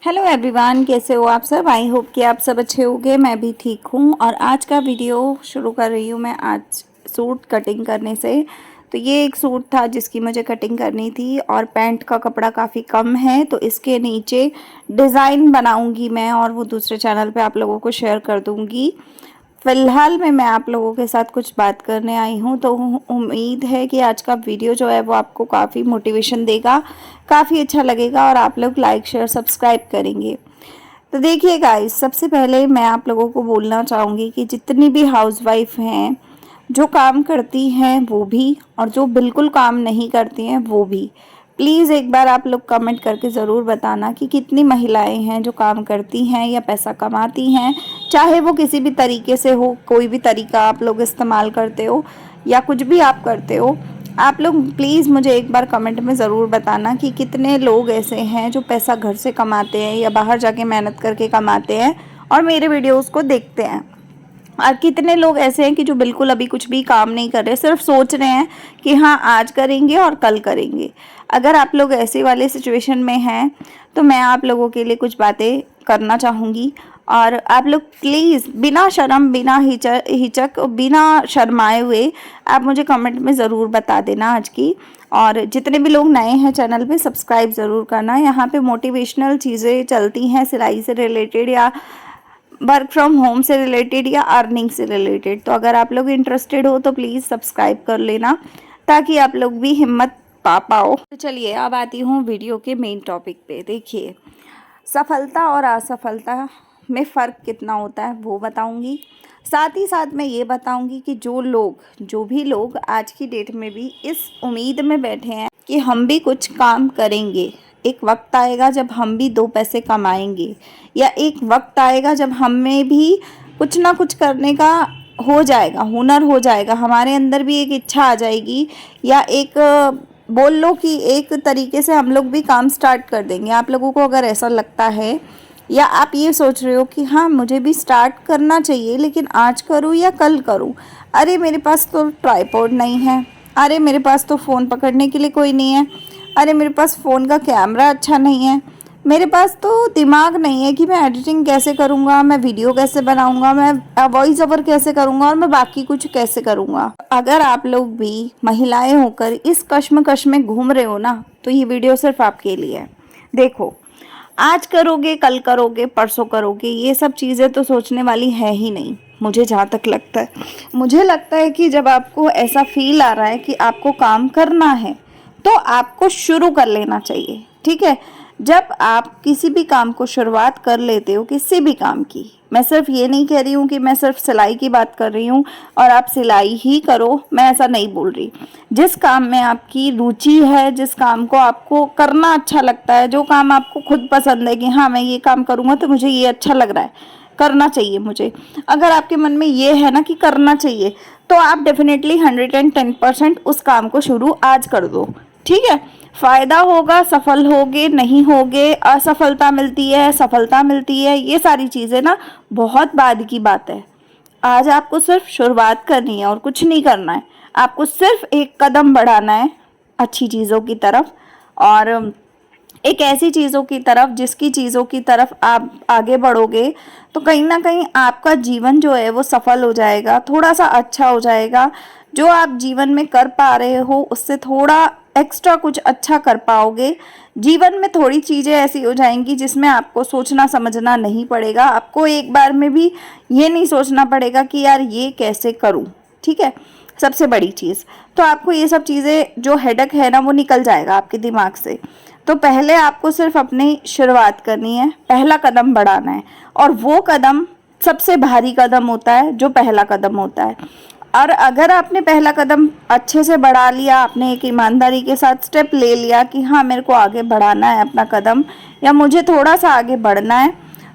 Hello everyone, कैसे हो आप सब। आई होप कि आप सब अच्छे होंगे। मैं भी ठीक हूँ। और आज का वीडियो शुरू कर रही हूँ मैं आज सूट कटिंग करने से। तो ये एक सूट था जिसकी मुझे कटिंग करनी थी और पैंट का कपड़ा काफ़ी कम है, तो इसके नीचे डिज़ाइन बनाऊँगी मैं और वो दूसरे चैनल पे आप लोगों को शेयर कर दूँगी। फ़िलहाल में मैं आप लोगों के साथ कुछ बात करने आई हूँ, तो उम्मीद है कि आज का वीडियो जो है वो आपको काफ़ी मोटिवेशन देगा, काफ़ी अच्छा लगेगा और आप लोग लाइक शेयर सब्सक्राइब करेंगे। तो देखिए गाइस, सबसे पहले मैं आप लोगों को बोलना चाहूँगी कि जितनी भी हाउसवाइफ हैं, जो काम करती हैं वो भी और जो बिल्कुल काम नहीं करती हैं वो भी, प्लीज़ एक बार आप लोग कमेंट करके ज़रूर बताना कि कितनी महिलाएं हैं जो काम करती हैं या पैसा कमाती हैं, चाहे वो किसी भी तरीके से हो, कोई भी तरीका आप लोग इस्तेमाल करते हो या कुछ भी आप करते हो। आप लोग प्लीज़ मुझे एक बार कमेंट में ज़रूर बताना कि कितने लोग ऐसे हैं जो पैसा घर से कमाते हैं या बाहर जाके मेहनत करके कमाते हैं और मेरे वीडियोज़ को देखते हैं, और कितने लोग ऐसे हैं कि जो बिल्कुल अभी कुछ भी काम नहीं कर रहे, सिर्फ सोच रहे हैं कि हाँ आज करेंगे और कल करेंगे। अगर आप लोग ऐसे वाले सिचुएशन में हैं तो मैं आप लोगों के लिए कुछ बातें करना चाहूँगी, और आप लोग प्लीज़ बिना शर्म, बिना हिचक, बिना शर्माए हुए आप मुझे कमेंट में ज़रूर बता देना आज की। और जितने भी लोग नए हैं चैनल पे, सब्सक्राइब ज़रूर करना। यहाँ पे मोटिवेशनल चीज़ें चलती हैं, सिलाई से रिलेटेड या वर्क फ्रॉम होम से रिलेटेड या अर्निंग से रिलेटेड। तो अगर आप लोग इंटरेस्टेड हो तो प्लीज़ सब्सक्राइब कर लेना ताकि आप लोग भी हिम्मत पा पाओ। तो चलिए अब आती हूँ वीडियो के मेन टॉपिक पे। देखिए, सफलता और असफलता में फ़र्क कितना होता है वो बताऊंगी। साथ ही साथ मैं ये बताऊंगी कि जो भी लोग आज की डेट में भी इस उम्मीद में बैठे हैं कि हम भी कुछ काम करेंगे, एक वक्त आएगा जब हम भी दो पैसे कमाएंगे, या एक वक्त आएगा जब हमें भी कुछ ना कुछ करने का हो जाएगा, हुनर हो जाएगा, हमारे अंदर भी एक इच्छा आ जाएगी, या एक बोल लो कि एक तरीके से हम लोग भी काम स्टार्ट कर देंगे। आप लोगों को अगर ऐसा लगता है या आप ये सोच रहे हो कि हाँ मुझे भी स्टार्ट करना चाहिए, लेकिन आज करूँ या कल करूँ, अरे मेरे पास तो ट्राइपॉड नहीं है, अरे मेरे पास तो फ़ोन पकड़ने के लिए कोई नहीं है, अरे मेरे पास फ़ोन का कैमरा अच्छा नहीं है, मेरे पास तो दिमाग नहीं है कि मैं एडिटिंग कैसे करूँगा, मैं वीडियो कैसे बनाऊँगा, मैं वॉइस ओवर कैसे करूँगा और मैं बाकी कुछ कैसे करूँगा। अगर आप लोग भी महिलाएं होकर इस कश्मकश में घूम रहे हो ना, तो ये वीडियो सिर्फ आपके लिए है। देखो, आज करोगे, कल करोगे, परसों करोगे, ये सब चीज़ें तो सोचने वाली है ही नहीं। मुझे जहाँ तक लगता है, मुझे लगता है कि जब आपको ऐसा फील आ रहा है कि आपको काम करना है तो आपको शुरू कर लेना चाहिए। ठीक है, जब आप किसी भी काम को शुरुआत कर लेते हो, किसी भी काम की, मैं सिर्फ ये नहीं कह रही हूँ कि मैं सिर्फ सिलाई की बात कर रही हूँ और आप सिलाई ही करो, मैं ऐसा नहीं बोल रही। जिस काम में आपकी रुचि है, जिस काम को आपको करना अच्छा लगता है, जो काम आपको खुद पसंद है कि हाँ मैं ये काम करूँगा तो मुझे ये अच्छा लग रहा है, करना चाहिए मुझे, अगर आपके मन में ये है ना कि करना चाहिए, तो आप डेफिनेटली 110% उस काम को शुरू आज कर दो। ठीक है, फ़ायदा होगा, सफल होगे, नहीं होगे, असफलता मिलती है, सफलता मिलती है, ये सारी चीज़ें ना बहुत बाद की बात है। आज आपको सिर्फ शुरुआत करनी है और कुछ नहीं करना है। आपको सिर्फ एक कदम बढ़ाना है अच्छी चीज़ों की तरफ, और एक ऐसी चीज़ों की तरफ जिसकी चीज़ों की तरफ आप आगे बढ़ोगे तो कहीं ना कहीं आपका जीवन जो है वो सफल हो जाएगा, थोड़ा सा अच्छा हो जाएगा। जो आप जीवन में कर पा रहे हो उससे थोड़ा एक्स्ट्रा कुछ अच्छा कर पाओगे। जीवन में थोड़ी चीज़ें ऐसी हो जाएंगी जिसमें आपको सोचना समझना नहीं पड़ेगा, आपको एक बार में भी ये नहीं सोचना पड़ेगा कि यार ये कैसे करूं। ठीक है, सबसे बड़ी चीज़ तो आपको ये सब चीज़ें जो हेडक है ना वो निकल जाएगा आपके दिमाग से। तो पहले आपको सिर्फ अपनी शुरुआत करनी है, पहला कदम बढ़ाना है, और वो कदम सबसे भारी कदम होता है जो पहला कदम होता है। और अगर आपने पहला कदम अच्छे से बढ़ा लिया, आपने एक ईमानदारी के साथ स्टेप ले लिया कि हाँ मेरे को आगे बढ़ाना है अपना कदम, या मुझे थोड़ा सा आगे बढ़ना है,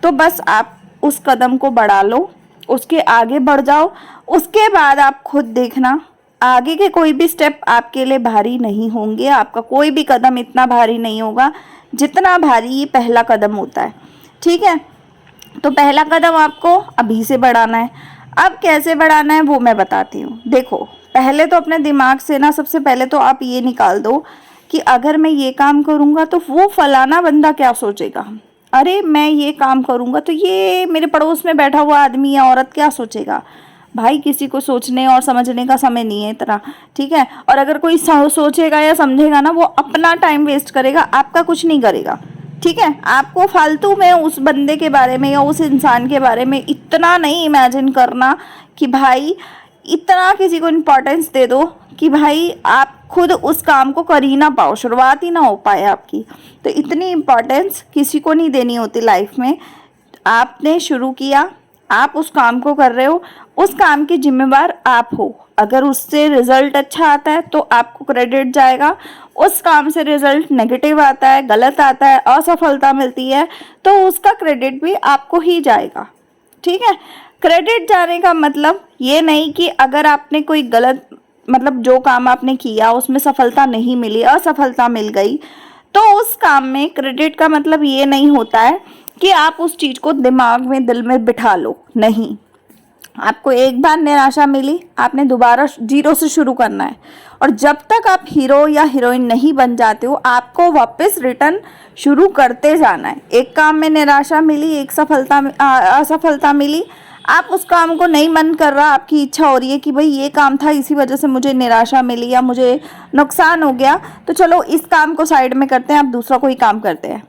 तो बस आप उस कदम को बढ़ा लो, उसके आगे बढ़ जाओ। उसके बाद आप खुद देखना, आगे के कोई भी स्टेप आपके लिए भारी नहीं होंगे, आपका कोई भी कदम इतना भारी नहीं होगा जितना भारी ये पहला कदम होता है। ठीक है, तो पहला कदम आपको अभी से बढ़ाना है। अब कैसे बढ़ाना है वो मैं बताती हूँ। देखो, पहले तो अपने दिमाग से ना, सबसे पहले तो आप ये निकाल दो कि अगर मैं ये काम करूँगा तो वो फलाना बंदा क्या सोचेगा। अरे मैं ये काम करूँगा तो ये मेरे पड़ोस में बैठा हुआ आदमी या औरत क्या सोचेगा। भाई किसी को सोचने और समझने का समय नहीं है इतना, ठीक है। और अगर कोई सोचेगा या समझेगा ना, वो अपना टाइम वेस्ट करेगा, आपका कुछ नहीं करेगा, ठीक है। आपको फालतू में उस बंदे के बारे में या उस इंसान के बारे में इतना नहीं इमेजिन करना कि भाई इतना किसी को इम्पोर्टेंस दे दो कि भाई आप खुद उस काम को कर ही ना पाओ, शुरुआत ही ना हो पाए आपकी। तो इतनी इम्पोर्टेंस किसी को नहीं देनी होती लाइफ में। आपने शुरू किया, आप उस काम को कर रहे हो, उस काम के जिम्मेवार आप हो। अगर उससे रिजल्ट अच्छा आता है तो आपको क्रेडिट जाएगा, उस काम से रिजल्ट नेगेटिव आता है, गलत आता है, असफलता मिलती है, तो उसका क्रेडिट भी आपको ही जाएगा, ठीक है। क्रेडिट जाने का मतलब ये नहीं कि अगर आपने कोई गलत, मतलब जो काम आपने किया उसमें सफलता नहीं मिली, असफलता मिल गई, तो उस काम में क्रेडिट का मतलब ये नहीं होता है कि आप उस चीज़ को दिमाग में, दिल में बिठा लो। नहीं, आपको एक बार निराशा मिली, आपने दोबारा जीरो से शुरू करना है। और जब तक आप हीरो या हीरोइन नहीं बन जाते हो, आपको वापस रिटर्न शुरू करते जाना है। एक काम में निराशा मिली, एक असफलता मिली, आप उस काम को नहीं मन कर रहा, आपकी इच्छा हो रही है कि भाई ये काम था, इसी वजह से मुझे निराशा मिली या मुझे नुकसान हो गया, तो चलो इस काम को साइड में करते हैं, आप दूसरा कोई काम करते हैं।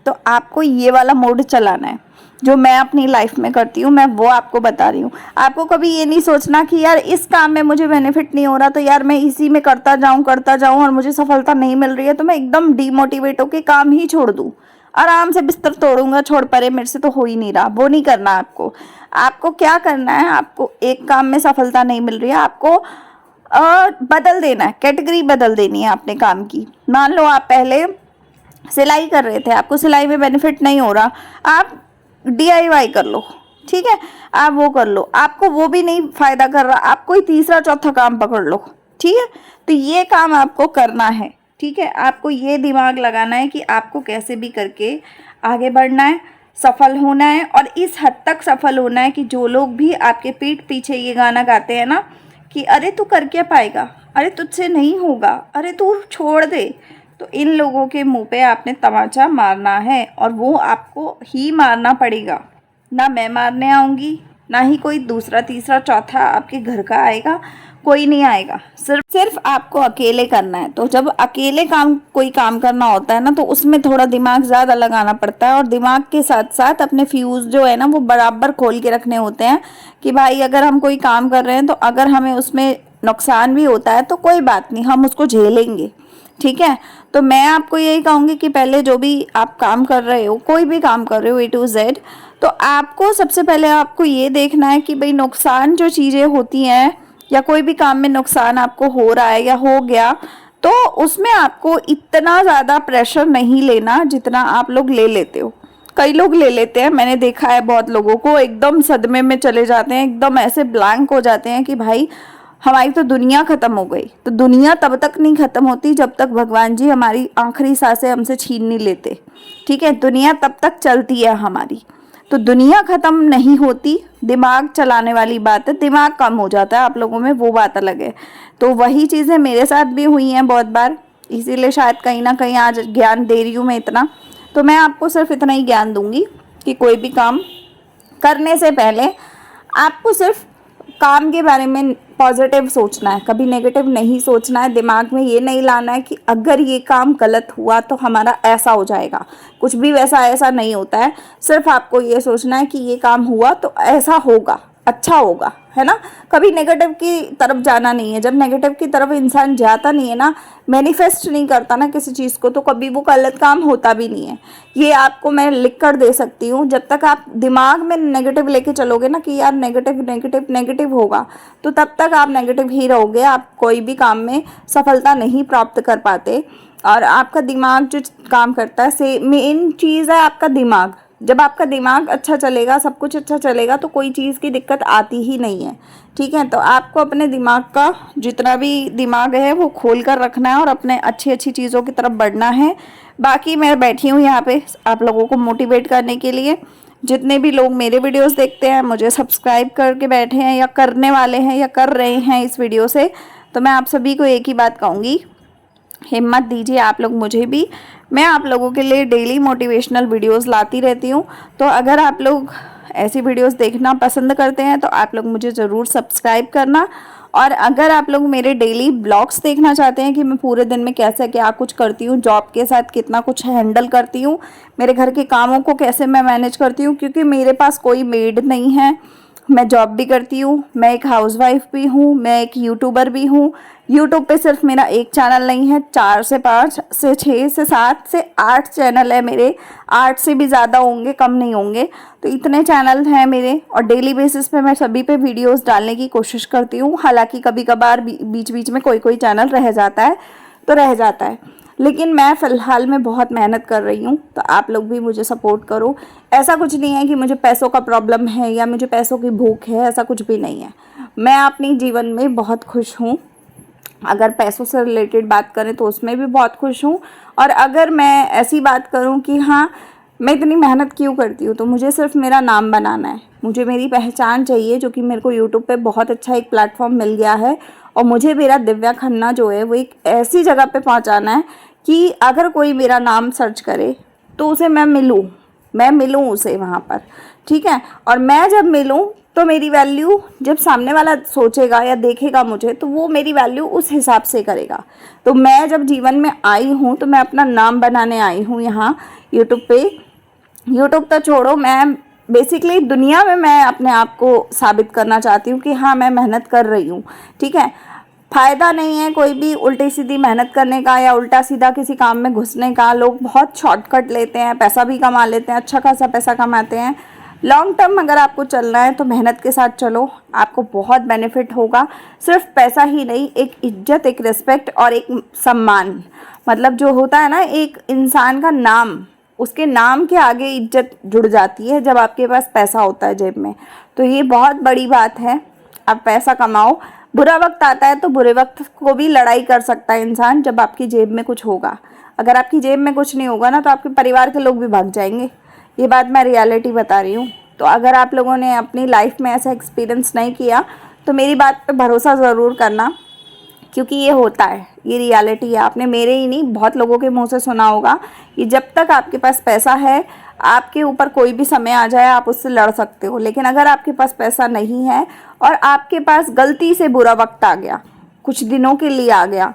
तो आपको ये वाला मोड चलाना है जो मैं अपनी लाइफ में करती हूँ, मैं वो आपको बता रही हूँ। आपको कभी ये नहीं सोचना कि यार इस काम में मुझे बेनिफिट नहीं हो रहा, तो यार मैं इसी में करता जाऊँ और मुझे सफलता नहीं मिल रही है तो मैं एकदम डीमोटिवेट होकर काम ही छोड़ दूँ, आराम से बिस्तर तोड़ूंगा, छोड़ परे, मेरे से तो हो ही नहीं रहा। वो नहीं करना आपको। आपको क्या करना है, आपको एक काम में सफलता नहीं मिल रही है, आपको बदल देना है, कैटेगरी बदल देनी है अपने काम की। मान लो आप पहले सिलाई कर रहे थे, आपको सिलाई में बेनिफिट नहीं हो रहा, आप DIY कर लो, ठीक है, आप वो कर लो। आपको वो भी नहीं फायदा कर रहा, आप कोई तीसरा चौथा काम पकड़ लो, ठीक है। तो ये काम आपको करना है, ठीक है। आपको ये दिमाग लगाना है कि आपको कैसे भी करके आगे बढ़ना है, सफल होना है, और इस हद तक सफल होना है कि जो लोग भी आपके पीठ पीछे ये गाना गाते हैं ना कि अरे तू कर क्या पाएगा, अरे तुझसे नहीं होगा, अरे तू छोड़ दे, तो इन लोगों के मुंह पे आपने तमाचा मारना है, और वो आपको ही मारना पड़ेगा। ना मैं मारने आऊँगी, ना ही कोई दूसरा तीसरा चौथा आपके घर का आएगा, कोई नहीं आएगा। सिर्फ आपको अकेले करना है। तो जब अकेले कोई काम करना होता है ना, तो उसमें थोड़ा दिमाग ज़्यादा लगाना पड़ता है, और दिमाग के साथ साथ अपने फ्यूज़ जो है ना वो बराबर खोल के रखने होते हैं कि भाई अगर हम कोई काम कर रहे हैं तो अगर हमें उसमें नुकसान भी होता है तो कोई बात नहीं, हम उसको झेलेंगे, ठीक है। तो मैं आपको यही कहूँगी कि पहले जो भी आप काम कर रहे हो, कोई भी काम कर रहे हो A to Z, तो आपको सबसे पहले आपको ये देखना है कि भाई नुकसान जो चीज़ें होती हैं या कोई भी काम में नुकसान आपको हो रहा है या हो गया, तो उसमें आपको इतना ज़्यादा प्रेशर नहीं लेना जितना आप लोग ले लेते हो। कई लोग ले लेते हैं, मैंने देखा है बहुत लोगों को, एकदम सदमे में चले जाते हैं, एकदम ऐसे ब्लैंक हो जाते हैं कि भाई हमारी तो दुनिया ख़त्म हो गई। तो दुनिया तब तक नहीं ख़त्म होती जब तक भगवान जी हमारी आखिरी सांसें हमसे छीन नहीं लेते, ठीक है। दुनिया तब तक चलती है हमारी, तो दुनिया ख़त्म नहीं होती, दिमाग चलाने वाली बात है, दिमाग कम हो जाता है आप लोगों में, वो बात अलग है। तो वही चीज़ें मेरे साथ भी हुई हैं बहुत बार, इसीलिए शायद कहीं ना कहीं आज ज्ञान दे रही हूँ मैं इतना। तो मैं आपको सिर्फ इतना ही ज्ञान दूंगी कि कोई भी काम करने से पहले आपको सिर्फ काम के बारे में पॉजिटिव सोचना है, कभी नेगेटिव नहीं सोचना है। दिमाग में ये नहीं लाना है कि अगर ये काम गलत हुआ तो हमारा ऐसा हो जाएगा, कुछ भी वैसा ऐसा नहीं होता है। सिर्फ आपको ये सोचना है कि ये काम हुआ तो ऐसा होगा, अच्छा होगा, है ना। कभी नेगेटिव की तरफ जाना नहीं है। जब नेगेटिव की तरफ इंसान जाता नहीं है ना, मैनिफेस्ट नहीं करता ना किसी चीज़ को, तो कभी वो गलत काम होता भी नहीं है। ये आपको मैं लिख कर दे सकती हूँ। जब तक आप दिमाग में नेगेटिव लेके चलोगे ना कि यार नेगेटिव नेगेटिव नेगेटिव होगा, तो तब तक आप नेगेटिव ही रहोगे, आप कोई भी काम में सफलता नहीं प्राप्त कर पाते। और आपका दिमाग जो काम करता है, मेन चीज़ है आपका दिमाग। जब आपका दिमाग अच्छा चलेगा, सब कुछ अच्छा चलेगा, तो कोई चीज़ की दिक्कत आती ही नहीं है, ठीक है। तो आपको अपने दिमाग का जितना भी दिमाग है वो खोल कर रखना है और अपने अच्छी अच्छी चीज़ों की तरफ बढ़ना है। बाकी मैं बैठी हूँ यहाँ पे आप लोगों को मोटिवेट करने के लिए। जितने भी लोग मेरे वीडियोस देखते हैं, मुझे सब्सक्राइब करके बैठे हैं या करने वाले हैं या कर रहे हैं इस वीडियो से, तो मैं आप सभी को एक ही बात कहूँगी, हिम्मत दीजिए आप लोग मुझे भी। मैं आप लोगों के लिए डेली मोटिवेशनल वीडियोस लाती रहती हूँ। तो अगर आप लोग ऐसी वीडियोस देखना पसंद करते हैं तो आप लोग मुझे ज़रूर सब्सक्राइब करना। और अगर आप लोग मेरे डेली ब्लॉग्स देखना चाहते हैं कि मैं पूरे दिन में कैसे क्या कुछ करती हूँ, जॉब के साथ कितना कुछ हैंडल करती हूँ, मेरे घर के कामों को कैसे मैं मैनेज करती हूँ, क्योंकि मेरे पास कोई मेड नहीं है, मैं जॉब भी करती हूँ, मैं एक हाउसवाइफ भी हूँ, मैं एक यूट्यूबर भी हूँ। यूट्यूब पे सिर्फ मेरा एक चैनल नहीं है, 4 से 5 से 6 से 7 से 8 चैनल है मेरे। 8 से भी ज़्यादा होंगे, कम नहीं होंगे। तो इतने चैनल हैं मेरे और डेली बेसिस पे मैं सभी पे वीडियोस डालने की कोशिश करती हूँ। हालांकि कभी कभार बीच बीच में कोई चैनल रह जाता है तो रह जाता है, लेकिन मैं फ़िलहाल में बहुत मेहनत कर रही हूँ। तो आप लोग भी मुझे सपोर्ट करो। ऐसा कुछ नहीं है कि मुझे पैसों का प्रॉब्लम है या मुझे पैसों की भूख है, ऐसा कुछ भी नहीं है। मैं अपनी जीवन में बहुत खुश हूँ। अगर पैसों से रिलेटेड बात करें तो उसमें भी बहुत खुश हूँ। और अगर मैं ऐसी बात करूँ कि हाँ मैं इतनी मेहनत क्यों करती हूँ, तो मुझे सिर्फ मेरा नाम बनाना है, मुझे मेरी पहचान चाहिए, जो कि मेरे को यूट्यूब पे बहुत अच्छा एक प्लेटफॉर्म मिल गया है। और मुझे मेरा दिव्या खन्ना जो है वो एक ऐसी जगह पे पहुँचाना है कि अगर कोई मेरा नाम सर्च करे तो उसे मैं मिलूँ उसे वहाँ पर, ठीक है। और मैं जब मिलूँ तो मेरी वैल्यू जब सामने वाला सोचेगा या देखेगा मुझे, तो वो मेरी वैल्यू उस हिसाब से करेगा। तो मैं जब जीवन में आई हूँ तो मैं अपना नाम बनाने आई हूँ यहाँ यूट्यूब पे। यूट्यूब तो छोड़ो, मैं बेसिकली दुनिया में मैं अपने आप को साबित करना चाहती हूँ कि हाँ मैं मेहनत कर रही हूँ, ठीक है। फ़ायदा नहीं है कोई भी उल्टी सीधी मेहनत करने का या उल्टा सीधा किसी काम में घुसने का। लोग बहुत शॉर्टकट लेते हैं, पैसा भी कमा लेते हैं, अच्छा खासा पैसा कमाते हैं। लॉन्ग टर्म अगर आपको चलना है तो मेहनत के साथ चलो, आपको बहुत बेनिफिट होगा। सिर्फ पैसा ही नहीं, एक इज्जत, एक रिस्पेक्ट और एक सम्मान, मतलब जो होता है ना एक इंसान का नाम, उसके नाम के आगे इज्जत जुड़ जाती है जब आपके पास पैसा होता है जेब में। तो ये बहुत बड़ी बात है। आप पैसा कमाओ, बुरा वक्त आता है तो बुरे वक्त को भी लड़ाई कर सकता है इंसान जब आपकी जेब में कुछ होगा। अगर आपकी जेब में कुछ नहीं होगा ना तो आपके परिवार के लोग भी भाग जाएंगे। ये बात मैं रियलिटी बता रही हूँ। तो अगर आप लोगों ने अपनी लाइफ में ऐसा एक्सपीरियंस नहीं किया तो मेरी बात पे भरोसा ज़रूर करना, क्योंकि ये होता है, ये रियलिटी है। आपने मेरे ही नहीं बहुत लोगों के मुंह से सुना होगा कि जब तक आपके पास पैसा है, आपके ऊपर कोई भी समय आ जाए आप उससे लड़ सकते हो। लेकिन अगर आपके पास पैसा नहीं है और आपके पास गलती से बुरा वक्त आ गया, कुछ दिनों के लिए आ गया,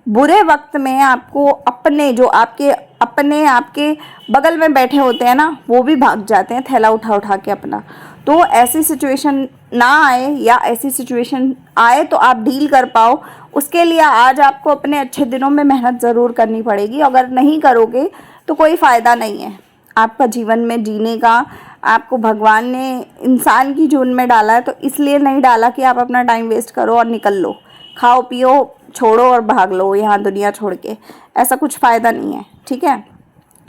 बुरे वक्त में आपको अपने जो आपके बगल में बैठे होते हैं ना, वो भी भाग जाते हैं थैला उठा उठा के अपना। तो ऐसी सिचुएशन ना आए, या ऐसी सिचुएशन आए तो आप डील कर पाओ, उसके लिए आज आपको अपने अच्छे दिनों में मेहनत ज़रूर करनी पड़ेगी। अगर नहीं करोगे तो कोई फ़ायदा नहीं है आपका जीवन में जीने का। आपको भगवान ने इंसान की जून में डाला है, तो इसलिए नहीं डाला कि आप अपना टाइम वेस्ट करो और निकल लो, खाओ पियो, छोड़ो और भाग लो यहाँ दुनिया छोड़ के। ऐसा कुछ फ़ायदा नहीं है, ठीक है।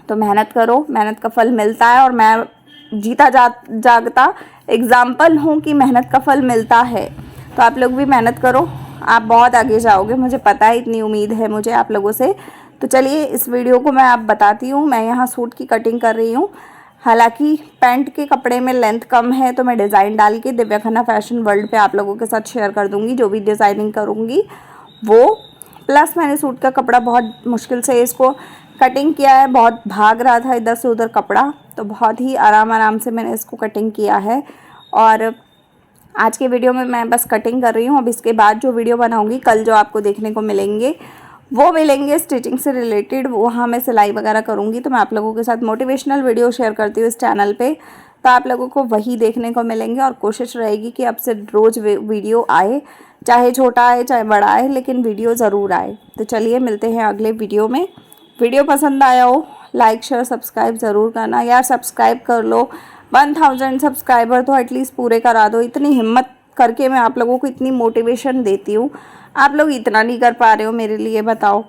तो मेहनत करो, मेहनत का फल मिलता है। और मैं जीता जागता एग्जाम्पल हूँ कि मेहनत का फल मिलता है। तो आप लोग भी मेहनत करो, आप बहुत आगे जाओगे, मुझे पता है, इतनी उम्मीद है मुझे आप लोगों से। तो चलिए इस वीडियो को मैं आप बताती हूँ। मैं यहाँ सूट की कटिंग कर रही हूँ। हालांकि पैंट के कपड़े में लेंथ कम है तो मैं डिज़ाइन डाल के दिव्या खन्ना फैशन वर्ल्ड पे आप लोगों के साथ शेयर कर दूँगी, जो भी डिज़ाइनिंग करूँगी वो। प्लस मैंने सूट का कपड़ा बहुत मुश्किल से इसको कटिंग किया है, बहुत भाग रहा था इधर से उधर कपड़ा, तो बहुत ही आराम से मैंने इसको कटिंग किया है। और आज के वीडियो में मैं बस कटिंग कर रही हूँ। अब इसके बाद जो वीडियो बनाऊँगी कल जो आपको देखने को मिलेंगे वो मिलेंगे स्टिचिंग से रिलेटेड, वहाँ मैं सिलाई वगैरह करूँगी। तो मैं आप लोगों के साथ मोटिवेशनल वीडियो शेयर करती हूँ इस चैनल पे, तो आप लोगों को वही देखने को मिलेंगे। और कोशिश रहेगी कि अब से रोज़ वीडियो आए, चाहे छोटा आए चाहे बड़ा आए, लेकिन वीडियो ज़रूर आए। तो चलिए मिलते हैं अगले वीडियो में। वीडियो पसंद आया हो लाइक शेयर सब्सक्राइब ज़रूर करना यार, सब्सक्राइब कर लो। 1000 सब्सक्राइबर तो एटलीस्ट पूरे करा दो। इतनी हिम्मत करके मैं आप लोगों को इतनी मोटिवेशन देती हूँ, आप लोग इतना नहीं कर पा रहे हो मेरे लिए, बताओ।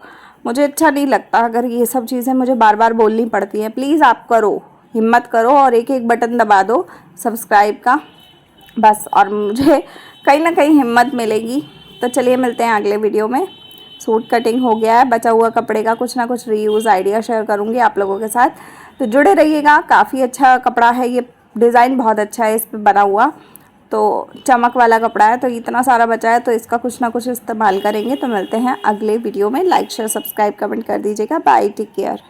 मुझे अच्छा नहीं लगता अगर ये सब चीज़ें मुझे बार बार बोलनी पड़ती हैं। प्लीज़ आप करो, हिम्मत करो और एक एक बटन दबा दो सब्सक्राइब का बस, और मुझे कहीं ना कहीं हिम्मत मिलेगी। तो चलिए मिलते हैं अगले वीडियो में। सूट कटिंग हो गया है, बचा हुआ कपड़े का कुछ ना कुछ रीयूज़ आइडिया शेयर करूँगी आप लोगों के साथ, तो जुड़े रहिएगा। काफ़ी अच्छा कपड़ा है, ये डिज़ाइन बहुत अच्छा है इस पर बना हुआ, तो चमक वाला कपड़ा है। तो इतना सारा बचा है तो इसका कुछ ना कुछ इस्तेमाल करेंगे। तो मिलते हैं अगले वीडियो में। लाइक शेयर सब्सक्राइब कमेंट कर दीजिएगा। Bye, take care.